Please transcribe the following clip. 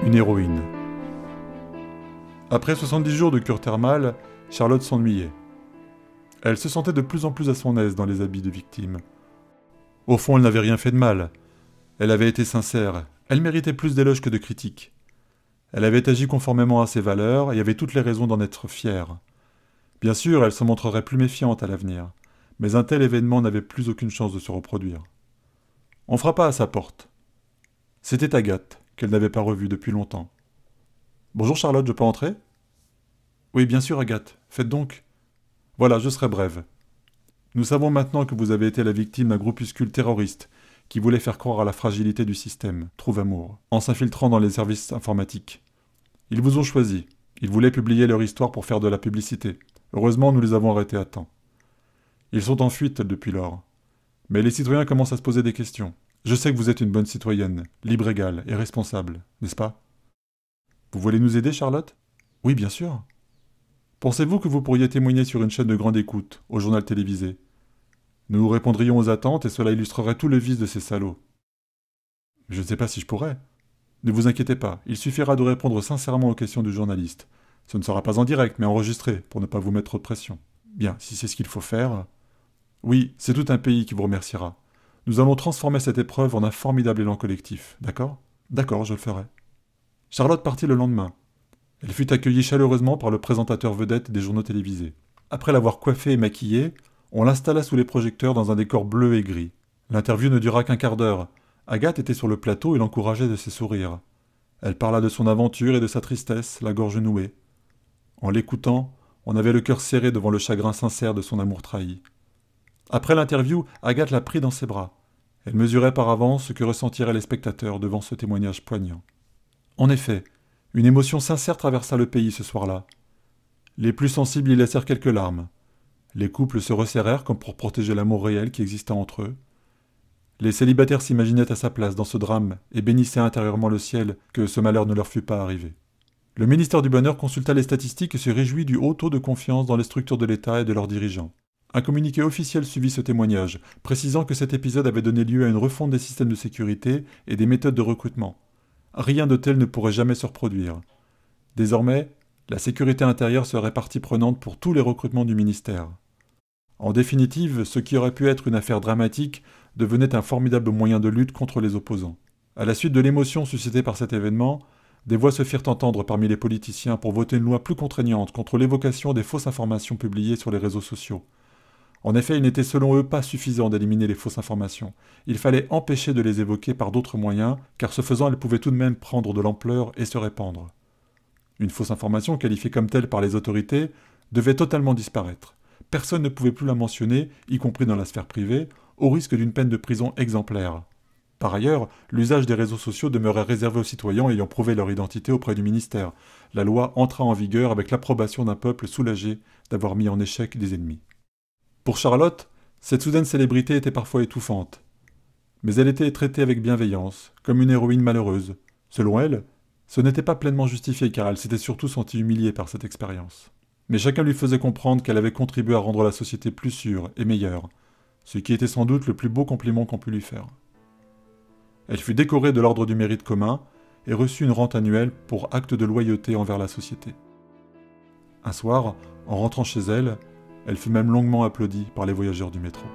une héroïne. Après 70 jours de cure thermale, Charlotte s'ennuyait. Elle se sentait de plus en plus à son aise dans les habits de victime. Au fond, elle n'avait rien fait de mal. Elle avait été sincère. Elle méritait plus d'éloges que de critiques. Elle avait agi conformément à ses valeurs et avait toutes les raisons d'en être fière. Bien sûr, elle se montrerait plus méfiante à l'avenir, mais un tel événement n'avait plus aucune chance de se reproduire. On frappa à sa porte. C'était Agathe, qu'elle n'avait pas revue depuis longtemps. « Bonjour Charlotte, je peux entrer ?»« Oui, bien sûr Agathe, faites donc. »« Voilà, je serai brève. Nous savons maintenant que vous avez été la victime d'un groupuscule terroriste qui voulait faire croire à la fragilité du système, Trouve Amour, en s'infiltrant dans les services informatiques. Ils vous ont choisi. Ils voulaient publier leur histoire pour faire de la publicité. Heureusement, nous les avons arrêtés à temps. Ils sont en fuite depuis lors. Mais les citoyens commencent à se poser des questions. Je sais que vous êtes une bonne citoyenne, libre égale et responsable, n'est-ce pas? Vous voulez nous aider, Charlotte? Oui, bien sûr. Pensez-vous que vous pourriez témoigner sur une chaîne de grande écoute, au journal télévisé? Nous répondrions aux attentes et cela illustrerait tout le vice de ces salauds. Je ne sais pas si je pourrais. Ne vous inquiétez pas, il suffira de répondre sincèrement aux questions du journaliste. Ce ne sera pas en direct, mais enregistré, pour ne pas vous mettre trop de pression. Bien, si c'est ce qu'il faut faire... Oui, c'est tout un pays qui vous remerciera. Nous allons transformer cette épreuve en un formidable élan collectif, d'accord? D'accord, je le ferai. Charlotte partit le lendemain. Elle fut accueillie chaleureusement par le présentateur vedette des journaux télévisés. Après l'avoir coiffée et maquillée, on l'installa sous les projecteurs dans un décor bleu et gris. L'interview ne dura qu'un quart d'heure. Agathe était sur le plateau et l'encourageait de ses sourires. Elle parla de son aventure et de sa tristesse, la gorge nouée. En l'écoutant, on avait le cœur serré devant le chagrin sincère de son amour trahi. Après l'interview, Agathe la prit dans ses bras. Elle mesurait par avance ce que ressentiraient les spectateurs devant ce témoignage poignant. En effet, une émotion sincère traversa le pays ce soir-là. Les plus sensibles y laissèrent quelques larmes. Les couples se resserrèrent comme pour protéger l'amour réel qui existait entre eux. Les célibataires s'imaginaient à sa place dans ce drame et bénissaient intérieurement le ciel que ce malheur ne leur fût pas arrivé. Le ministère du Bonheur consulta les statistiques et se réjouit du haut taux de confiance dans les structures de l'État et de leurs dirigeants. Un communiqué officiel suivit ce témoignage, précisant que cet épisode avait donné lieu à une refonte des systèmes de sécurité et des méthodes de recrutement. Rien de tel ne pourrait jamais se reproduire. Désormais, la sécurité intérieure serait partie prenante pour tous les recrutements du ministère. En définitive, ce qui aurait pu être une affaire dramatique devenait un formidable moyen de lutte contre les opposants. À la suite de l'émotion suscitée par cet événement, des voix se firent entendre parmi les politiciens pour voter une loi plus contraignante contre l'évocation des fausses informations publiées sur les réseaux sociaux. En effet, il n'était selon eux pas suffisant d'éliminer les fausses informations. Il fallait empêcher de les évoquer par d'autres moyens, car ce faisant, elles pouvaient tout de même prendre de l'ampleur et se répandre. Une fausse information, qualifiée comme telle par les autorités, devait totalement disparaître. Personne ne pouvait plus la mentionner, y compris dans la sphère privée, au risque d'une peine de prison exemplaire. Par ailleurs, l'usage des réseaux sociaux demeurait réservé aux citoyens ayant prouvé leur identité auprès du ministère. La loi entra en vigueur avec l'approbation d'un peuple soulagé d'avoir mis en échec des ennemis. Pour Charlotte, cette soudaine célébrité était parfois étouffante. Mais elle était traitée avec bienveillance, comme une héroïne malheureuse. Selon elle, ce n'était pas pleinement justifié car elle s'était surtout sentie humiliée par cette expérience. Mais chacun lui faisait comprendre qu'elle avait contribué à rendre la société plus sûre et meilleure, ce qui était sans doute le plus beau compliment qu'on put lui faire. Elle fut décorée de l'ordre du mérite commun et reçut une rente annuelle pour acte de loyauté envers la société. Un soir, en rentrant chez elle, elle fut même longuement applaudie par les voyageurs du métro.